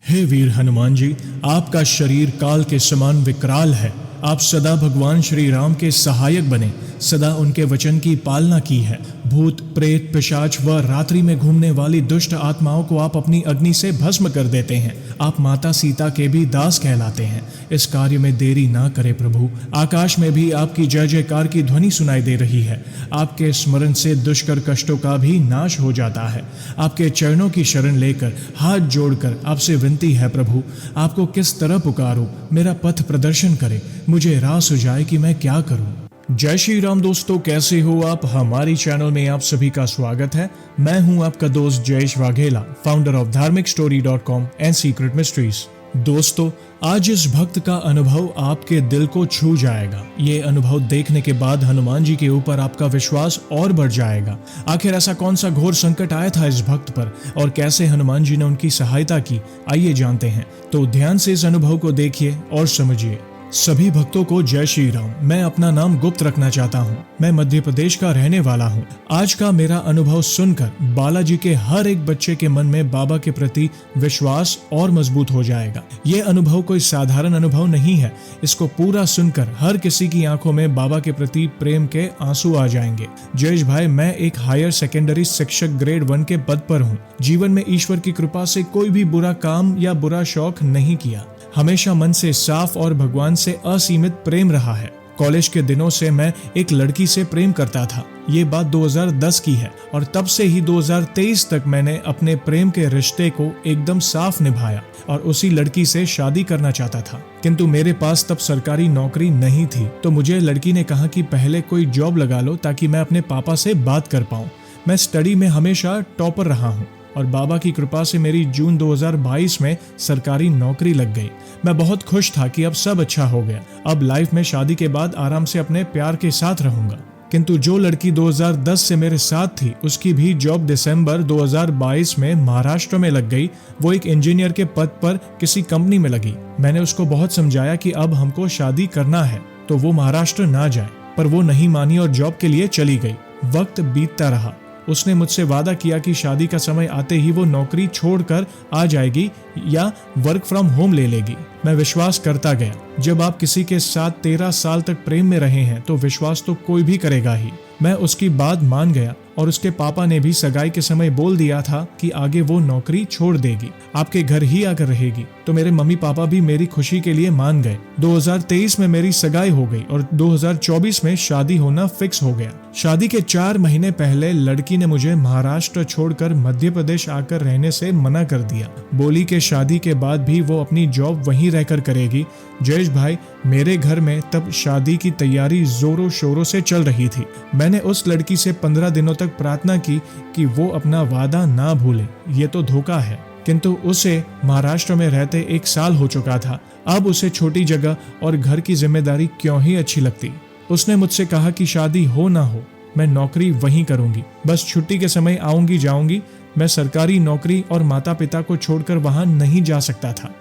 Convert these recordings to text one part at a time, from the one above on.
हे वीर हनुमान जी, आपका शरीर काल के समान विकराल है। आप सदा भगवान श्री राम के सहायक बने, सदा उनके वचन की पालना की है। भूत प्रेत पिशाच व रात्रि में घूमने वाली दुष्ट आत्माओं को आप अपनी अग्नि से भस्म कर देते हैं। आप माता सीता के भी दास कहलाते हैं। इस कार्य में देरी ना करे प्रभु। आकाश में भी आपकी जय जयकार की ध्वनि सुनाई दे रही है। आपके स्मरण से दुष्कर कष्टों का भी नाश हो जाता है। आपके चरणों की शरण लेकर हाथ जोड़कर आपसे विनती है प्रभु, आपको किस तरह पुकारूं? मेरा पथ प्रदर्शन करे, मुझे राह सुझाए कि मैं क्या करूं। जय श्री राम दोस्तों, कैसे हो आप? हमारी चैनल में आप सभी का स्वागत है। मैं हूं आपका दोस्त Jayesh Vaghela, founder of dharmicstory.com and secret mysteries. दोस्तों, आज इस भक्त का अनुभव आपके दिल को छू जाएगा। ये अनुभव देखने के बाद हनुमान जी के ऊपर आपका विश्वास और बढ़ जाएगा। आखिर ऐसा कौन सा घोर संकट आया था इस भक्त पर और कैसे हनुमान जी ने उनकी सहायता की, आइए जानते हैं। तो ध्यान से इस अनुभव को देखिए और समझिए। सभी भक्तों को जय श्री राम। मैं अपना नाम गुप्त रखना चाहता हूँ। मैं मध्य प्रदेश का रहने वाला हूँ। आज का मेरा अनुभव सुनकर बालाजी के हर एक बच्चे के मन में बाबा के प्रति विश्वास और मजबूत हो जाएगा। ये अनुभव कोई साधारण अनुभव नहीं है। इसको पूरा सुनकर हर किसी की आंखों में बाबा के प्रति प्रेम के आंसू आ जाएंगे। जयेश भाई, मैं एक हायर सेकेंडरी शिक्षक ग्रेड 1 के पद पर हूँ। जीवन में ईश्वर की कृपा से कोई भी बुरा काम या बुरा शौक नहीं किया। हमेशा मन से साफ और भगवान से असीमित प्रेम रहा है। कॉलेज के दिनों से मैं एक लड़की से प्रेम करता था। ये बात 2010 की है और तब से ही 2023 तक मैंने अपने प्रेम के रिश्ते को एकदम साफ निभाया और उसी लड़की से शादी करना चाहता था। किंतु मेरे पास तब सरकारी नौकरी नहीं थी, तो मुझे लड़की ने कहा कि पहले कोई जॉब लगा लो ताकि मैं अपने पापा से बात कर पाऊं। मैं स्टडी में हमेशा टॉपर रहा हूं और बाबा की कृपा से मेरी जून 2022 में सरकारी नौकरी लग गई। मैं बहुत खुश था कि अब सब अच्छा हो गया। अब लाइफ में शादी के बाद आराम से अपने प्यार के साथ रहूंगा। किंतु जो लड़की 2010 से मेरे साथ थी, उसकी भी जॉब दिसंबर 2022 में महाराष्ट्र में लग गई। वो एक इंजीनियर के पद पर किसी कंपनी में लगी। मैंने उसको बहुत समझाया कि अब हमको शादी करना है तो वो महाराष्ट्र ना जाए, पर वो नहीं मानी और जॉब के लिए चली गई। वक्त बीतता रहा। उसने मुझसे वादा किया कि शादी का समय आते ही वो नौकरी छोड़कर आ जाएगी या वर्क फ्रॉम होम ले लेगी। मैं विश्वास करता गया। जब आप किसी के साथ 13 साल तक प्रेम में रहे हैं तो विश्वास तो कोई भी करेगा ही। मैं उसकी बात मान गया और उसके पापा ने भी सगाई के समय बोल दिया था कि आगे वो नौकरी छोड़ देगी, आपके घर ही आकर रहेगी। तो मेरे मम्मी पापा भी मेरी खुशी के लिए मान गए। 2023 में मेरी सगाई हो गई और 2024 में शादी होना फिक्स हो गया। शादी के 4 महीने पहले लड़की ने मुझे महाराष्ट्र छोड़कर मध्य प्रदेश आकर रहने से मना कर दिया। बोली कि शादी के बाद भी वो अपनी जॉब वहीं रहकर करेगी। जयेश भाई, मेरे घर में तब शादी की तैयारी जोरों शोरों से चल रही थी। मैंने उस लड़की से 15 दिनों तक प्रार्थना की कि वो अपना वादा ना भूले, ये तो धोखा है। किंतु उसे महाराष्ट्र में रहते 1 साल हो चुका था। अब उसे छोटी जगह और घर की जिम्मेदारी क्यों ही अच्छी लगती। उसने मुझसे कहा कि शादी हो ना हो, मैं नौकरी वहीं करूंगी, बस छुट्टी के समय आऊंगी जाऊंगी। मैं सरकारी नौकरी और माता पिता को छोड़कर वहां नहीं जा सकता था।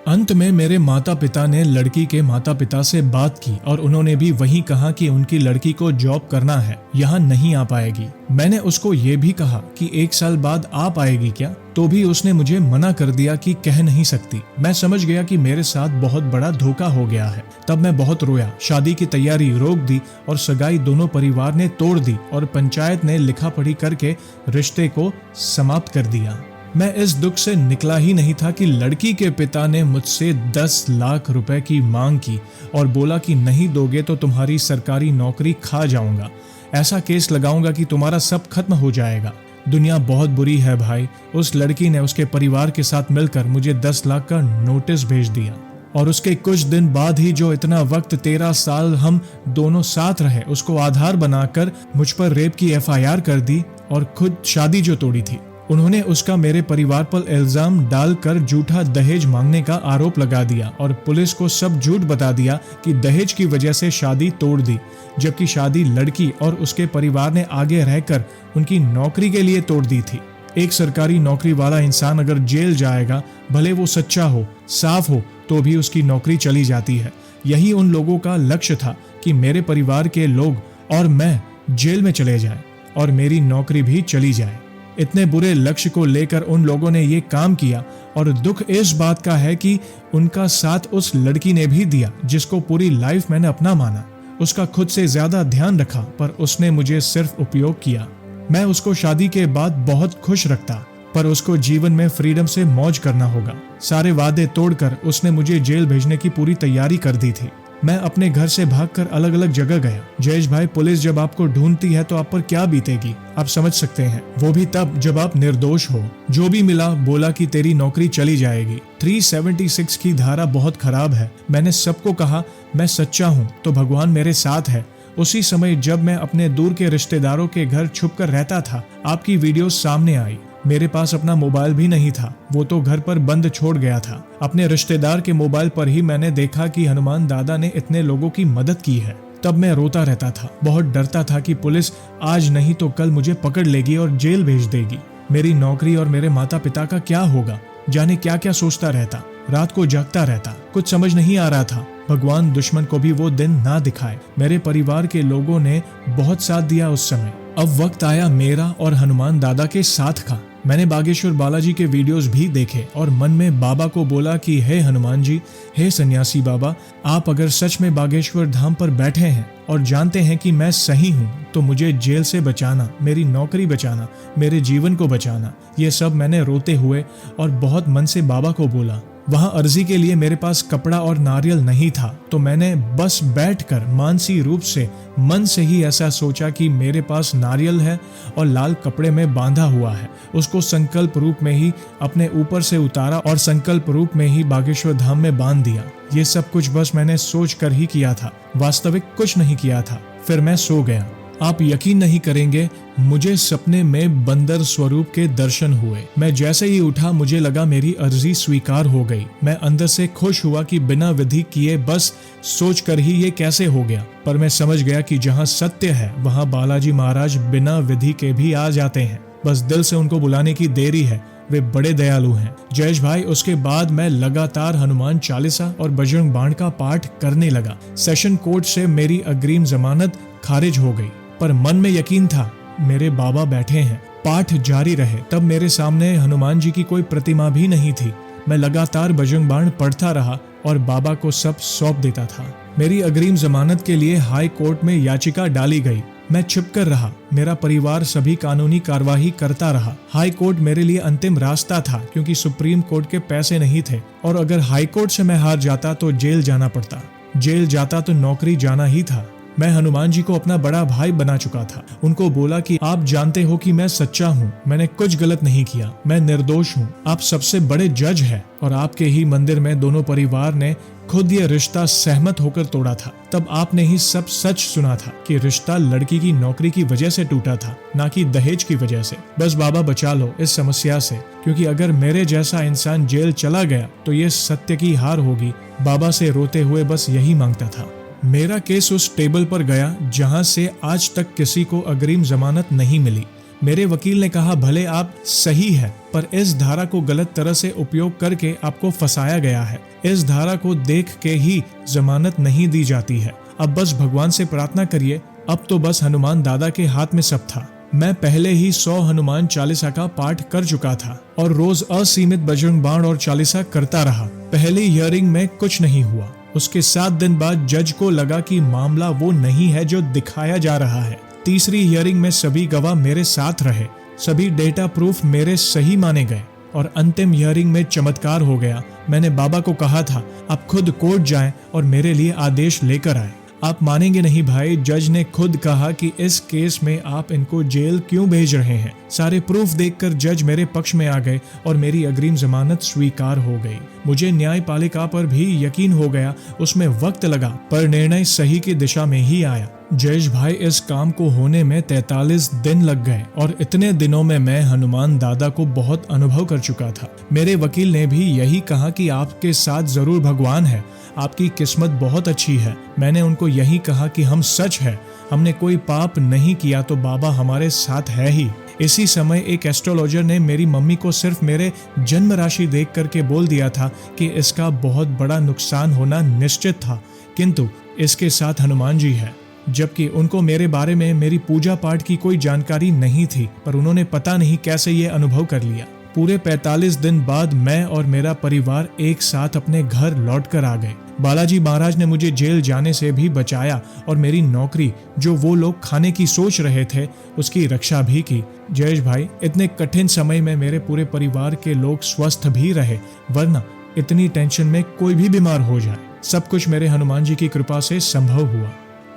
अंत में मेरे माता पिता ने लड़की के माता पिता से बात की और उन्होंने भी वही कहा कि उनकी लड़की को जॉब करना है, यहाँ नहीं आ पाएगी। मैंने उसको ये भी कहा कि 1 साल बाद आ पाएगी क्या, तो भी उसने मुझे मना कर दिया कि कह नहीं सकती। मैं समझ गया कि मेरे साथ बहुत बड़ा धोखा हो गया है। तब मैं बहुत रोया, शादी की तैयारी रोक दी और सगाई दोनों परिवार ने तोड़ दी और पंचायत ने लिखा पढ़ी करके रिश्ते को समाप्त कर दिया। मैं इस दुख से निकला ही नहीं था कि लड़की के पिता ने मुझसे 10 लाख रुपए की मांग की और बोला कि नहीं दोगे तो तुम्हारी सरकारी नौकरी खा जाऊंगा, ऐसा केस लगाऊंगा कि तुम्हारा सब खत्म हो जाएगा। दुनिया बहुत बुरी है भाई। उस लड़की ने उसके परिवार के साथ मिलकर मुझे 10 लाख का नोटिस भेज दिया और उसके कुछ दिन बाद ही जो इतना वक्त 13 साल हम दोनों साथ रहे, उसको आधार बनाकर मुझ पर रेप की FIR कर दी और खुद शादी जो तोड़ी थी। उन्होंने उसका मेरे परिवार पर इल्जाम डालकर झूठा दहेज मांगने का आरोप लगा दिया और पुलिस को सब झूठ बता दिया कि दहेज की वजह से शादी तोड़ दी, जबकि शादी लड़की और उसके परिवार ने आगे रहकर उनकी नौकरी के लिए तोड़ दी थी। एक सरकारी नौकरी वाला इंसान अगर जेल जाएगा, भले वो सच्चा हो, साफ हो, तो भी उसकी नौकरी चली जाती है। यही उन लोगों का लक्ष्य था कि मेरे परिवार के लोग और मैं जेल में चले जाएं और मेरी नौकरी भी चली जाए। इतने बुरे लक्ष्य को लेकर उन लोगों ने ये काम किया, और दुख इस बात का है कि उनका साथ उस लड़की ने भी दिया जिसको पूरी लाइफ मैंने अपना माना। उसका खुद से ज्यादा ध्यान रखा, पर उसने मुझे सिर्फ उपयोग किया। मैं उसको शादी के बाद बहुत खुश रखता, पर उसको जीवन में फ्रीडम से मौज करना होगा। सारे वादे तोड़कर उसने मुझे जेल भेजने की पूरी तैयारी कर दी थी। मैं अपने घर से भागकर अलग अलग जगह गया। जयेश भाई, पुलिस जब आपको ढूंढती है तो आप पर क्या बीतेगी, आप समझ सकते हैं। वो भी तब जब आप निर्दोष हो। जो भी मिला बोला कि तेरी नौकरी चली जाएगी। 376 की धारा बहुत खराब है। मैंने सबको कहा मैं सच्चा हूँ तो भगवान मेरे साथ है। उसी समय जब मैं अपने दूर के रिश्तेदारों के घर छुपकर रहता था, आपकी वीडियो सामने आई। मेरे पास अपना मोबाइल भी नहीं था, वो तो घर पर बंद छोड़ गया था। अपने रिश्तेदार के मोबाइल पर ही मैंने देखा कि हनुमान दादा ने इतने लोगों की मदद की है। तब मैं रोता रहता था, बहुत डरता था कि पुलिस आज नहीं तो कल मुझे पकड़ लेगी और जेल भेज देगी। मेरी नौकरी और मेरे माता पिता का क्या होगा, जाने क्या क्या सोचता रहता। रात को जागता रहता, कुछ समझ नहीं आ रहा था। भगवान दुश्मन को भी वो दिन ना दिखाए। मेरे परिवार के लोगों ने बहुत साथ दिया उस समय। अब वक्त आया मेरा और हनुमान दादा के साथ का। मैंने बागेश्वर बालाजी के वीडियोस भी देखे और मन में बाबा को बोला कि हे हनुमान जी, हे सन्यासी बाबा, आप अगर सच में बागेश्वर धाम पर बैठे हैं और जानते हैं कि मैं सही हूँ तो मुझे जेल से बचाना, मेरी नौकरी बचाना, मेरे जीवन को बचाना। ये सब मैंने रोते हुए और बहुत मन से बाबा को बोला। वहां अर्जी के लिए मेरे पास कपड़ा और नारियल नहीं था, तो मैंने बस बैठकर मानसी रूप से मन से ही ऐसा सोचा कि मेरे पास नारियल है और लाल कपड़े में बांधा हुआ है। उसको संकल्प रूप में ही अपने ऊपर से उतारा और संकल्प रूप में ही बागेश्वर धाम में बांध दिया। ये सब कुछ बस मैंने सोच कर ही किया था, वास्तविक कुछ नहीं किया था। फिर मैं सो गया। आप यकीन नहीं करेंगे, मुझे सपने में बंदर स्वरूप के दर्शन हुए। मैं जैसे ही उठा मुझे लगा मेरी अर्जी स्वीकार हो गई। मैं अंदर से खुश हुआ कि बिना विधि किए बस सोचकर ही ये कैसे हो गया। पर मैं समझ गया कि जहाँ सत्य है वहाँ बालाजी महाराज बिना विधि के भी आ जाते हैं। बस दिल से उनको बुलाने की देरी है। वे बड़े दयालु हैं। जयेश भाई, उसके बाद मैं लगातार हनुमान चालीसा और बजरंग बाण का पाठ करने लगा। सेशन कोर्ट से मेरी अग्रिम जमानत खारिज हो गई, पर मन में यकीन था मेरे बाबा बैठे हैं। पाठ जारी रहे। तब मेरे सामने हनुमान जी की कोई प्रतिमा भी नहीं थी। मैं लगातार बजरंग बाण पढ़ता रहा और बाबा को सब सौंप देता था। मेरी अग्रिम जमानत के लिए हाई कोर्ट में याचिका डाली गई। मैं छिपकर रहा। मेरा परिवार सभी कानूनी कार्यवाही करता रहा। हाई कोर्ट मेरे लिए अंतिम रास्ता था, क्योंकि सुप्रीम कोर्ट के पैसे नहीं थे, और अगर हाई कोर्ट से मैं हार जाता तो जेल जाना पड़ता। जेल जाता तो नौकरी जाना ही था। मैं हनुमान जी को अपना बड़ा भाई बना चुका था। उनको बोला कि आप जानते हो कि मैं सच्चा हूँ, मैंने कुछ गलत नहीं किया, मैं निर्दोष हूँ। आप सबसे बड़े जज हैं और आपके ही मंदिर में दोनों परिवार ने खुद ये रिश्ता सहमत होकर तोड़ा था। तब आपने ही सब सच सुना था कि रिश्ता लड़की की नौकरी की वजह से टूटा था, ना कि दहेज की वजह से। बस बाबा बचा लो इस समस्या से, क्योंकि अगर मेरे जैसा इंसान जेल चला गया तो ये सत्य की हार होगी। बाबा से रोते हुए बस यही मांगता था। मेरा केस उस टेबल पर गया जहां से आज तक किसी को अग्रिम जमानत नहीं मिली। मेरे वकील ने कहा, भले आप सही है, पर इस धारा को गलत तरह से उपयोग करके आपको फंसाया गया है। इस धारा को देख के ही जमानत नहीं दी जाती है। अब बस भगवान से प्रार्थना करिए। अब तो बस हनुमान दादा के हाथ में सब था। मैं पहले ही 100 हनुमान चालीसा का पाठ कर चुका था और रोज असीमित बजरंग बाण और चालीसा करता रहा। पहली हियरिंग में कुछ नहीं हुआ। उसके 7 दिन बाद जज को लगा कि मामला वो नहीं है जो दिखाया जा रहा है। तीसरी हियरिंग में सभी गवाह मेरे साथ रहे, सभी डेटा प्रूफ मेरे सही माने गए और अंतिम हियरिंग में चमत्कार हो गया। मैंने बाबा को कहा था, आप खुद कोर्ट जाएं और मेरे लिए आदेश लेकर आए। आप मानेंगे नहीं भाई, जज ने खुद कहा कि इस केस में आप इनको जेल क्यों भेज रहे हैं। सारे प्रूफ देखकर जज मेरे पक्ष में आ गए और मेरी अग्रिम जमानत स्वीकार हो गई। मुझे न्यायपालिका पर भी यकीन हो गया। उसमें वक्त लगा, पर निर्णय सही की दिशा में ही आया। जयेश भाई, इस काम को होने में 43 दिन लग गए और इतने दिनों में मैं हनुमान दादा को बहुत अनुभव कर चुका था। मेरे वकील ने भी यही कहा कि आपके साथ जरूर भगवान है, आपकी किस्मत बहुत अच्छी है। मैंने उनको यही कहा कि हम सच है, हमने कोई पाप नहीं किया तो बाबा हमारे साथ है ही। इसी समय एक एस्ट्रोलॉजर ने मेरी मम्मी को सिर्फ मेरे जन्म राशि देख करके बोल दिया था कि इसका बहुत बड़ा नुकसान होना निश्चित था, किंतु इसके साथ हनुमान जी है। जबकि उनको मेरे बारे में मेरी पूजा पाठ की कोई जानकारी नहीं थी, पर उन्होंने पता नहीं कैसे ये अनुभव कर लिया। पूरे 45 दिन बाद मैं और मेरा परिवार एक साथ अपने घर लौटकर आ गए। बालाजी महाराज ने मुझे जेल जाने से भी बचाया और मेरी नौकरी, जो वो लोग खाने की सोच रहे थे, उसकी रक्षा भी की। जयेश भाई, इतने कठिन समय में मेरे पूरे परिवार के लोग स्वस्थ भी रहे, वरना इतनी टेंशन में कोई भी बीमार हो जाए। सब कुछ मेरे हनुमान जी की कृपा से संभव हुआ।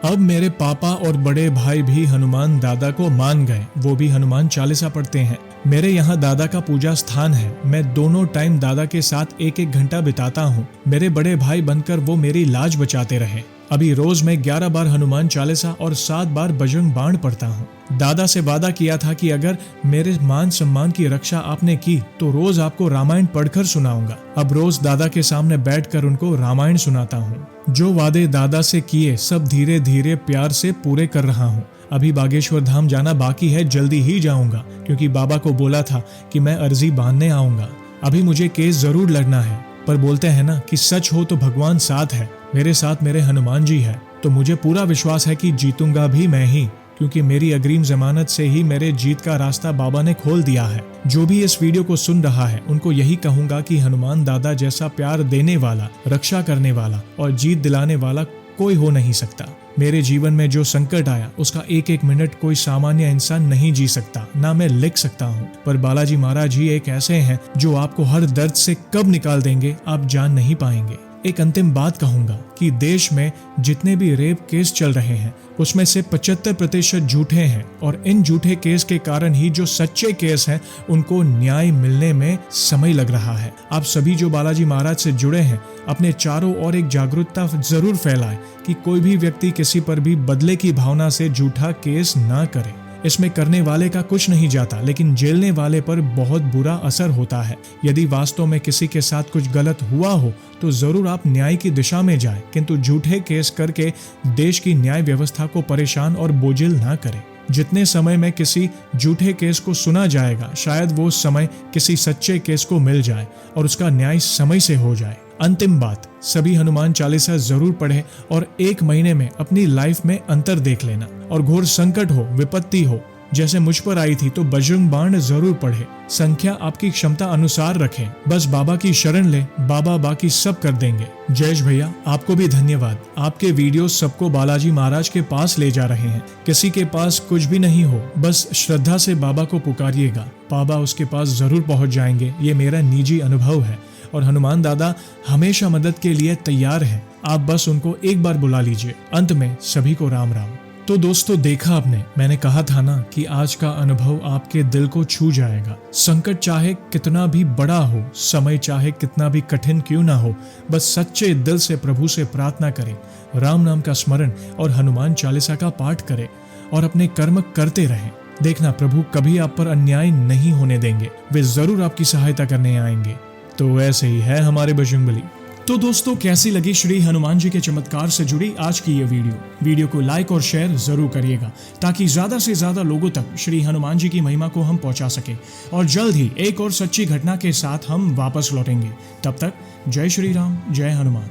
अब मेरे पापा और बड़े भाई भी हनुमान दादा को मान गए, वो भी हनुमान चालीसा पढ़ते हैं। मेरे यहाँ दादा का पूजा स्थान है। मैं दोनों टाइम दादा के साथ 1-1 घंटा बिताता हूँ। मेरे बड़े भाई बनकर वो मेरी लाज बचाते रहे। अभी रोज मैं 11 बार हनुमान चालीसा और 7 बार बजरंग बाण पढ़ता हूँ। दादा से वादा किया था कि अगर मेरे मान सम्मान की रक्षा आपने की तो रोज आपको रामायण पढ़कर सुनाऊंगा। अब रोज दादा के सामने बैठकर उनको रामायण सुनाता हूँ। जो वादे दादा से किए सब धीरे धीरे प्यार से पूरे कर रहा हूँ। अभी बागेश्वर धाम जाना बाकी है, जल्दी ही जाऊंगा, क्योंकि बाबा को बोला था कि मैं अर्जी बांधने आऊंगा। अभी मुझे केस जरूर लड़ना है, पर बोलते हैं ना कि सच हो तो भगवान साथ है। मेरे साथ मेरे हनुमान जी है, तो मुझे पूरा विश्वास है कि जीतूंगा भी मैं ही, क्योंकि मेरी अग्रिम जमानत से ही मेरे जीत का रास्ता बाबा ने खोल दिया है। जो भी इस वीडियो को सुन रहा है उनको यही कहूंगा कि हनुमान दादा जैसा प्यार देने वाला, रक्षा करने वाला और जीत दिलाने वाला कोई हो नहीं सकता। मेरे जीवन में जो संकट आया उसका 1-1 मिनट कोई सामान्य इंसान नहीं जी सकता, ना मैं लिख सकता हूँ, पर बालाजी महाराज ही एक ऐसे हैं जो आपको हर दर्द से कब निकाल देंगे आप जान नहीं पाएंगे। एक अंतिम बात कहूंगा कि देश में जितने भी रेप केस चल रहे हैं उसमें से 75% झूठे हैं, और इन झूठे केस के कारण ही जो सच्चे केस हैं उनको न्याय मिलने में समय लग रहा है। आप सभी जो बालाजी महाराज से जुड़े हैं अपने चारों ओर एक जागरूकता जरूर फैलाएं कि कोई भी व्यक्ति किसी पर भी बदले की भावना से झूठा केस ना करे। इसमें करने वाले का कुछ नहीं जाता, लेकिन झेलने वाले पर बहुत बुरा असर होता है। यदि वास्तव में किसी के साथ कुछ गलत हुआ हो तो जरूर आप न्याय की दिशा में जाएं, किंतु झूठे केस करके देश की न्याय व्यवस्था को परेशान और बोझिल ना करें। जितने समय में किसी झूठे केस को सुना जाएगा, शायद वो समय किसी सच्चे केस को मिल जाए और उसका न्याय समय से हो जाए। अंतिम बात, सभी हनुमान चालीसा जरूर पढ़ें और 1 महीने में अपनी लाइफ में अंतर देख लेना। और घोर संकट हो, विपत्ति हो, जैसे मुझ पर आई थी, तो बजरंग बाण जरूर पढ़े। संख्या आपकी क्षमता अनुसार रखें, बस बाबा की शरण ले, बाबा बाकी सब कर देंगे। जयेश भैया, आपको भी धन्यवाद। आपके वीडियो सबको बालाजी महाराज के पास ले जा रहे हैं। किसी के पास कुछ भी नहीं हो, बस श्रद्धा से बाबा को पुकारिएगा, बाबा उसके पास जरूर पहुंच जाएंगे। ये मेरा निजी अनुभव है और हनुमान दादा हमेशा मदद के लिए तैयार हैं। आप बस उनको एक बार बुला लीजिए। अंत में सभी को राम राम। तो दोस्तों, देखा आपने, मैंने कहा था ना कि आज का अनुभव आपके दिल को छू जाएगा। संकट चाहे कितना भी बड़ा हो, समय चाहे कितना भी कठिन क्यों ना हो, बस सच्चे दिल से प्रभु से प्रार्थना करें, राम नाम का स्मरण और हनुमान चालीसा का पाठ करें और अपने कर्म करते रहें। देखना, प्रभु कभी आप पर अन्याय नहीं होने देंगे, वे जरूर आपकी सहायता करने आएंगे। तो ऐसे ही है हमारे बजरंगबली। तो दोस्तों, कैसी लगी श्री हनुमान जी के चमत्कार से जुड़ी आज की ये वीडियो को लाइक और शेयर जरूर करिएगा, ताकि ज्यादा से ज्यादा लोगों तक श्री हनुमान जी की महिमा को हम पहुंचा सके। और जल्द ही एक और सच्ची घटना के साथ हम वापस लौटेंगे। तब तक जय श्री राम, जय हनुमान।